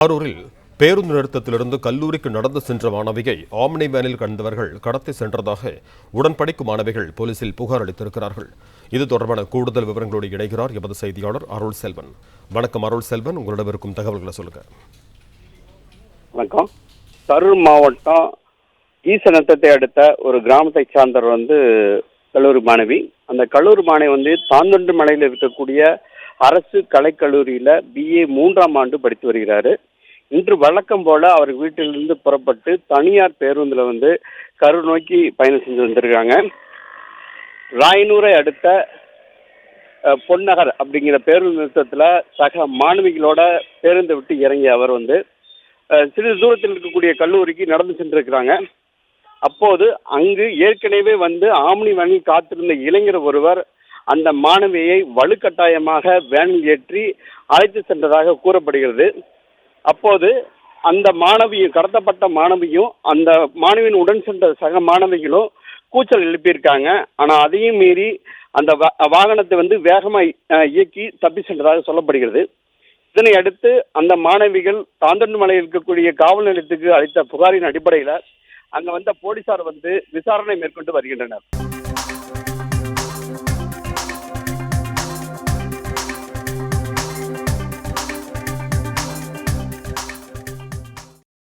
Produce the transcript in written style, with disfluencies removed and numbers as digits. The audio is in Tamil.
அரூரில் பேருந்து நிறுத்தத்திலிருந்து கல்லூரிக்கு நடந்து சென்ற மாணவியை ஆம்னி வேனில் கண்டவர்கள் கடத்தி சென்றதாக உடன் படிக்கும் மாணவிகள் போலீசில் புகார் அளித்திருக்கிறார்கள். இது தொடர்பான கூடுதல் விவரங்களோடு இணைகிறார் எமது செய்தியாளர் அருள் செல்வன். வணக்கம் அருள் செல்வன், உங்களிடம் இருக்கும் தகவல்களை சொல்லுங்க. வணக்கம். கரூர் மாவட்டம் ஈசநத்தத்தை அடுத்த ஒரு கிராமத்தை சார்ந்தவர் கல்லூரி மாணவி. அந்த கல்லூரி மாணவி தாந்தொண்டு மலையில் இருக்கக்கூடிய அரசு கலைக்கல்லூரியில் BA 3ஆம் ஆண்டு படித்து வருகிறாரு. இன்று வழக்கம் போல அவர் வீட்டிலிருந்து புறப்பட்டு தனியார் பேருந்தில் கரூர் நோக்கி பயணம் செஞ்சு வந்திருக்காங்க. ராயனூரை அடுத்த பொன்னகர் அப்படிங்கிற பேருந்து நிறுத்தத்தில் சக மாணவிகளோட பேருந்தை விட்டு இறங்கிய அவர் சிறிது தூரத்தில் இருக்கக்கூடிய கல்லூரிக்கு நடந்து சென்றிருக்கிறாங்க. அப்போது அங்கு ஏற்கனவே ஆம்னி வேனில் காத்திருந்த இளைஞர் ஒருவர் அந்த மாணவியை வலுக்கட்டாயமாக வேனில் ஏற்றி அழைத்து சென்றதாக கூறப்படுகிறது. அப்போது அந்த மாணவியும், கடத்தப்பட்ட மாணவியும் அந்த மாணவியின் உடன் சென்ற சக மாணவிகளும் கூச்சல் எழுப்பியிருக்காங்க. ஆனால் அதையும் மீறி அந்த வாகனத்தை வேகமாக இயக்கி தப்பி சென்றதாக சொல்லப்படுகிறது. இதனை அடுத்து அந்த மாணவிகள் தாந்தொண்டு மலையில் இருக்கக்கூடிய காவல் நிலையத்துக்கு அளித்த புகாரின் அடிப்படையில் அங்கே போலீசார் விசாரணை மேற்கொண்டு வருகின்றனர்.